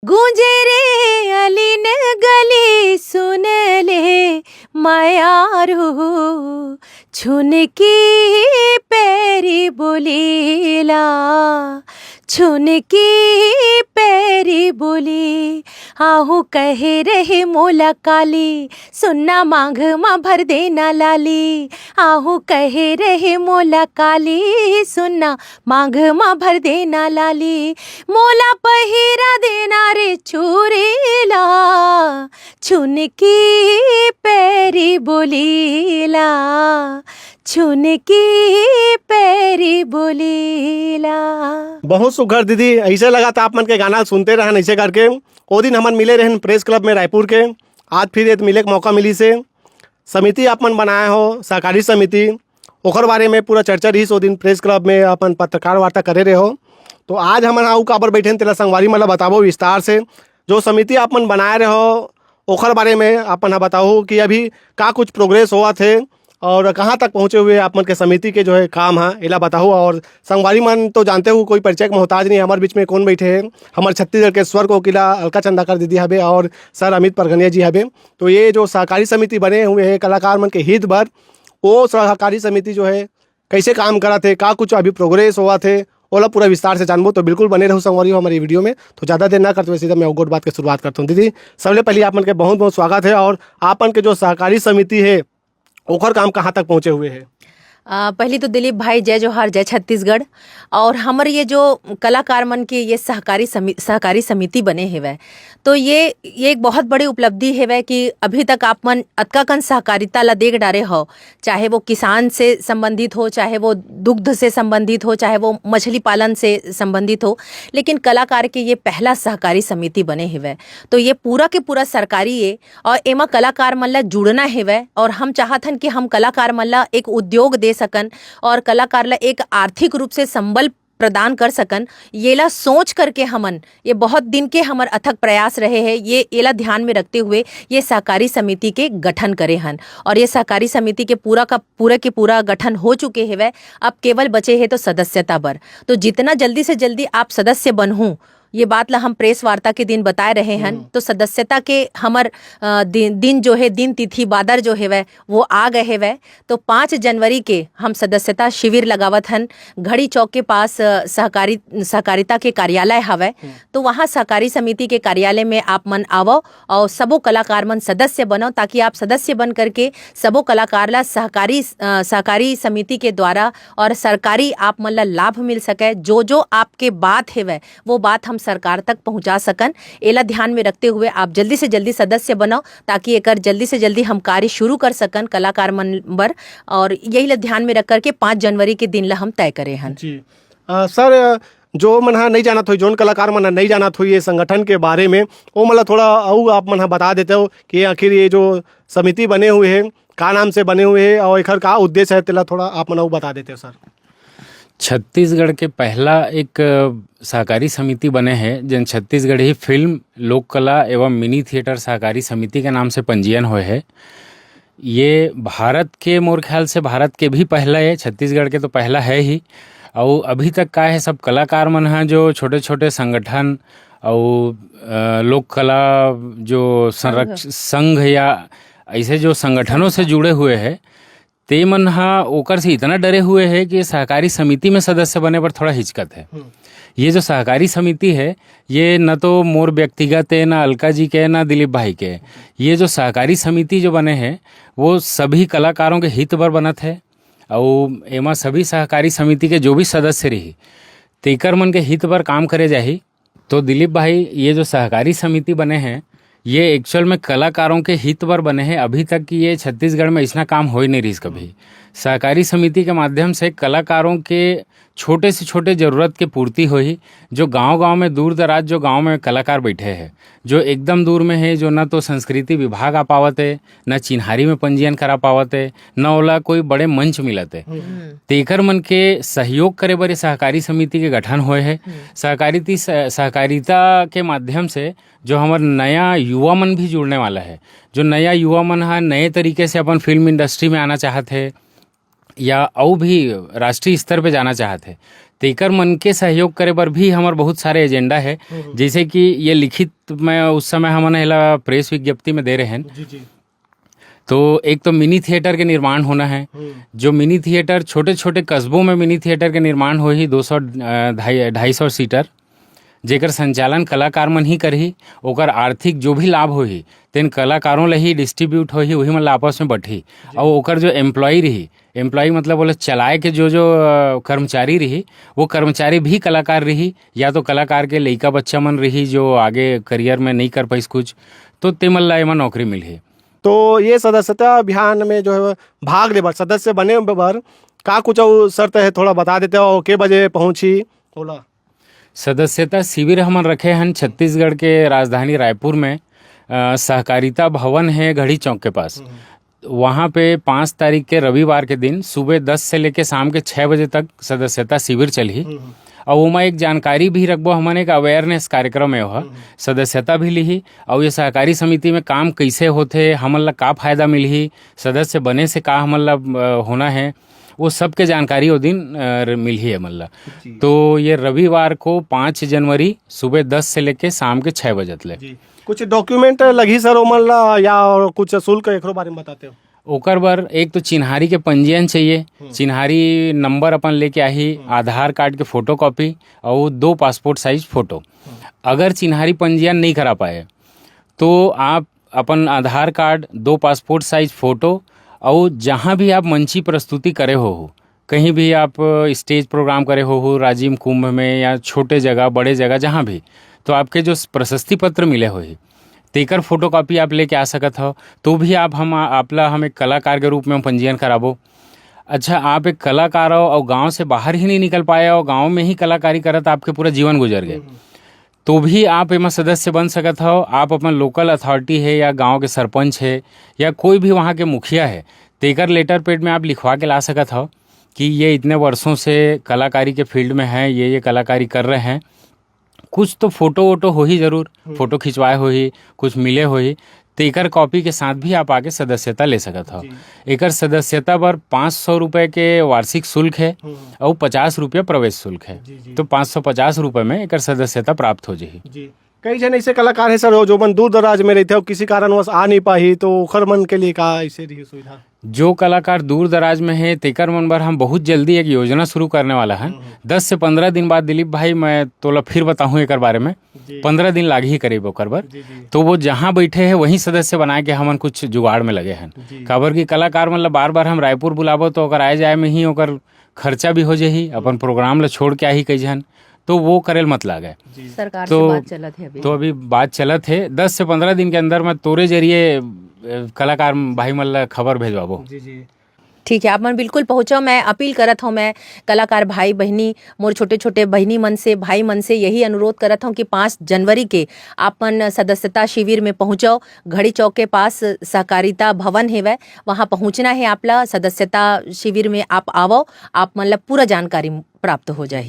गूंजे रे अलीन गली सुन ले मायारू छुनकी पैरी बोलीला छुनकी पैरी बोली आहू कहे रहे मोला काली सुन्ना मांग माँ भर देना लाली आहू कहे रहे मोला काली सुन्ना मांग माँ भर देना लाली मोला पहिरा देना रे चूरीला छुनकी पैरी बोलीला छुनकी पैरी बोलीला। बहुत सुघर दीदी, ऐसे लगा था आप मन के गाना सुनते रहन ऐसे करके। वो दिन हमन मिले रहन प्रेस क्लब में रायपुर के, आज फिर एक मिले के मौका मिली से। समिति आप मन बनाए हो सहकारी समिति, ओकर बारे में पूरा चर्चा रही। वो दिन प्रेस क्लब में अपन पत्रकार वार्ता करे रहे हो, तो आज हमन आऊ काबर बैठे तेला संगवारी मतलब बताबो विस्तार से। जो समिति आप मन बनाए रहे हो ओकर बारे में अपन बताओ कि अभी का कुछ प्रोग्रेस हुआ थे और कहाँ तक पहुँचे हुए आप मन के समिति के जो है काम है इला बताओ। और संगवारी मन तो जानते हो कोई परिचय के मोहताज नहीं। हमारे बीच में कौन बैठे हैं, हमारे छत्तीसगढ़ के स्वर कोकिला अलका चंदाकर दीदी हबे और सर अमित परगनिया जी हबे। तो ये जो सहकारी समिति बने हुए हैं कलाकार मन के हित बर, वो सहकारी समिति जो है कैसे काम करा थे, का कुछ अभी प्रोग्रेस हुआ थे, ओला पूरा विस्तार से जानबो। तो बिल्कुल बने रहो संगवारी हो हमारी वीडियो में। तो ज़्यादा देर ना करते हुए सीधा मैं गोट बात की शुरुआत करता हूँ। दीदी सबसे पहले आप मन के बहुत बहुत स्वागत है। और आप मन के जो सहकारी समिति है ओकर काम कहाँ तक पहुँचे हुए हैं? पहली तो दिलीप भाई जय जोहार, जय छत्तीसगढ़। और हमारे ये जो कलाकार मन के ये सहकारी समिति बने हेवै, तो ये एक बहुत बड़ी उपलब्धि हेवै कि अभी तक आप मन अतका कन सहकारिता ला देख डारे हो, चाहे वो किसान से संबंधित हो, चाहे वो दुग्ध से संबंधित हो, चाहे वो मछली पालन से संबंधित हो, लेकिन कलाकार के ये पहला सहकारी समिति बने हेवै। तो ये पूरा के पूरा सरकारी है और एमा कलाकार मन ला जुड़ना हेवै। और हम चाहत हन कि हम कलाकार मन ला एक उद्योग दे सकन और कलाकार ला एक आर्थिक रूप से संबल प्रदान कर सकन। येला सोच करके हमन ये बहुत दिन के हमर अथक प्रयास रहे हैं, ये एला ध्यान में रखते हुए ये सहकारी समिति के गठन करे हन। और ये सहकारी समिति के पूरा गठन हो चुके हैं। अब केवल बचे हैं तो सदस्यता बर। तो जितना जल्दी से जल्दी आप सदस्य बनहूँ, ये बात ला हम प्रेस वार्ता के दिन बताए रहे हैं। तो सदस्यता के हमर दिन जो है, दिन तिथि बादर जो है वो आ गए है। तो 5 जनवरी के हम सदस्यता शिविर लगावत हन घड़ी चौक के पास। सहकारिता के कार्यालय हवे, तो वहाँ सहकारी समिति के कार्यालय में आप मन आवो और सबो कलाकार मन सदस्य बनो, ताकि आप सदस्य बन करके सबो कलाकार ला सहकारी समिति के द्वारा और सरकारी आप मन ला लाभ मिल सके। जो आपके बात है वो बात हम सरकार तक पहुंचा सकन। एला ध्यान में रखते हुए आप जल्दी से जल्दी सदस्य बनो, ताकि एकर जल्दी से जल्दी हम कार्य शुरू कर सकन कलाकार मन बर। और यही ला ध्यान में रख करके 5 जनवरी के दिन ला हम तय करे हन। जी सर, जो मन नहीं जाना था, जोन कलाकार मन नहीं जाना था ये संगठन के बारे में, वो मतलब थोड़ा और आप मन बता देते हो कि आखिर ये जो समिति बने हुए हैं का नाम से बने हुए हैं और एकर का उद्देश्य है, तेला थोड़ा आप मन बता देते हो सर। छत्तीसगढ़ के पहला एक सहकारी समिति बने हैं जिन छत्तीसगढ़ ही फिल्म लोक कला एवं मिनी थिएटर सहकारी समिति के नाम से पंजीयन हुए है। ये भारत के मोर ख्याल से भारत के भी पहला है, छत्तीसगढ़ के तो पहला है ही। और अभी तक का है सब कलाकार मन हैं जो छोटे छोटे संगठन और लोक कला जो संघ या ऐसे जो संगठनों से जुड़े हुए हैं, ते मन हा ओकर से इतना डरे हुए है कि सहकारी समिति में सदस्य बने पर थोड़ा हिचकत है। ये जो सहकारी समिति है ये न तो मोर व्यक्तिगत है, ना अलका जी के, ना दिलीप भाई के। ये जो सहकारी समिति जो बने हैं वो सभी कलाकारों के हित बर बनत है। और एमा सभी सहकारी समिति के जो भी सदस्य रही तेकर मन के हित बर काम करे जाही। तो दिलीप भाई, ये जो सहकारी समिति बने हैं ये एक्चुअल में कलाकारों के हित पर बने हैं। अभी तक कि ये छत्तीसगढ़ में इतना काम हो ही नहीं रही कभी। सहकारी समिति के माध्यम से कलाकारों के छोटे से छोटे ज़रूरत के पूर्ति हुई। जो गांव-गांव में दूर दराज जो गांव में कलाकार बैठे हैं, जो एकदम दूर में है, जो ना तो संस्कृति विभाग आ पावत है, न चिन्हारी में पंजीयन करा पावत है, न ओला कोई बड़े मंच मिलत है, तेकर मन के सहयोग करे बर सहकारी समिति के गठन हुए है। सहकारिता के माध्यम से जो हमार नया युवा मन भी जुड़ने वाला है, जो नया युवा मन है नए तरीके से अपन फिल्म इंडस्ट्री में आना चाहते है या और भी राष्ट्रीय स्तर पे जाना चाहते हैं, तेकर मन के सहयोग करे बर भी हमार बहुत सारे एजेंडा है। जैसे कि ये लिखित में उस समय हमन एला प्रेस विज्ञप्ति में दे रहे हैं। जी जी। तो एक तो मिनी थिएटर के निर्माण होना है। जो मिनी थिएटर छोटे छोटे कस्बों में मिनी थिएटर के निर्माण हो ही 200-250 सीटर, जेकर संचालन कलाकार मन ही करही। ओकर आर्थिक जो भी लाभ होही तेन कलाकारों ले ही डिस्ट्रीब्यूट होही, वही मन ला आपस में बंटही। और ओकर जो एम्प्लॉय रही, एम्प्लॉय मतलब बोले चलाए के जो कर्मचारी रही, वो कर्मचारी भी कलाकार रही, या तो कलाकार के लइका बच्चा मन रही जो आगे करियर में नहीं कर पाइस कुछ, तो ते मन ला एमा नौकरी मिलही। तो ये सदस्यता अभियान में जो है भाग ले बर, सदस्य बने बर का कुछ शर्त है, थोड़ा बता देते हो के बजे पहुंची होला? सदस्यता शिविर हमन रखे हैं छत्तीसगढ़ के राजधानी रायपुर में। सहकारिता भवन है घड़ी चौक के पास। वहाँ पे 5 तारीख के रविवार के दिन सुबह 10 से लेकर शाम के 6 बजे तक सदस्यता शिविर चली। और वो एक जानकारी भी रखबो, हमन एक अवेयरनेस कार्यक्रम है, वह सदस्यता भी ली। और ये सहकारी समिति में काम कैसे होते, हमन ला का फायदा मिलही, सदस्य बने से का हमन ला होना है, वो सब के जानकारी वो दिन मिलही है मल्ला। तो ये रविवार को 5 जनवरी सुबह 10 से लेके शाम के 6 बजे तक। कुछ डॉक्यूमेंट लगी सर ओमन ला, या कुछ शुल्क एकरो बारे में बताते हो? ओकर बर एक तो चिन्हारी के पंजीयन चाहिए, चिन्हारी नंबर अपन लेके आही, आधार कार्ड के फोटो कॉपी और 2 पासपोर्ट साइज फोटो। अगर चिन्हारी पंजीयन नहीं करा पाए तो आप अपन आधार कार्ड, 2 पासपोर्ट साइज फोटो और जहाँ भी आप मंची प्रस्तुति करे हो, कहीं भी आप स्टेज प्रोग्राम करे हो, राजीव कुंभ में या छोटे जगह बड़े जगह जहाँ भी, तो आपके जो प्रशस्ति पत्र मिले हो तेकर फोटो कॉपी आप लेके आ सकत हो। तो भी आप हम एक कलाकार के रूप में पंजीयन कराबो। अच्छा, आप एक कलाकार हो और गांव से बाहर ही नहीं निकल पाए और गांव में ही कलाकारी करत आपके पूरा जीवन गुजर गए, तो भी आप एमा सदस्य बन सकत हो। आप अपन लोकल अथॉरिटी है या गांव के सरपंच है या कोई भी वहाँ के मुखिया है, तेकर लेटर पेड में आप लिखवा के ला सकत हो कि ये इतने वर्षों से कलाकारी के फील्ड में हैं, ये कलाकारी कर रहे हैं। कुछ तो फोटो वोटो हो ही जरूर, फोटो खिंचवाए हो ही, कुछ मिले हो ही, तो एकर कॉपी के साथ भी आप आके सदस्यता ले सकत हो। एकर सदस्यता पर 500 रुपये के वार्षिक शुल्क है और 50 रुपये प्रवेश शुल्क है। तो 550 रुपये में एकर सदस्यता प्राप्त हो जाही। कई जन ऐसे कलाकार है सर जो मन दूर दराज में रहते हो, किसी कारणवश आ नहीं पाही, तो ओखर मन के लिए का ऐसे रही सुविधा? जो कलाकार दूर दराज में है तेकर मन बर हम बहुत जल्दी एक योजना शुरू करने वाला है। 10 से 15 दिन बाद दिलीप भाई मैं तोला फिर बताऊं एक बारे में, 15 दिन लाग ही करीब ओकर बर। तो वो जहाँ बैठे हैं वहीं सदस्य बना के हमन कुछ जुगाड़ में लगे हैं। काबर की कलाकार मतलब बार बार हम रायपुर बुलाबो तो ओकर आए जाए में ही ओकर खर्चा भी हो जाही, अपन प्रोग्राम ला छोड़ के आही कई जन, तो वो करेल मत लागे। सरकार तो से बात चलत है अभी। तो अभी बात चलत है, 10 से 15 दिन के अंदर मैं तोरे जरिए कलाकार भाई मल्ला खबर भेजवाबो। ठीक है, आप मन बिल्कुल पहुँचो। मैं अपील करत हूँ, मैं कलाकार भाई बहनी मोर छोटे छोटे बहनी मन से, भाई मन से यही अनुरोध करत हूँ कि 5 जनवरी के आपन सदस्यता शिविर में पहुँचो। घड़ी चौक के पास सहकारिता भवन है, वह वहाँ पहुँचना है आपला। सदस्यता शिविर में आप आवो, आप मतलब पूरा जानकारी प्राप्त हो जाए।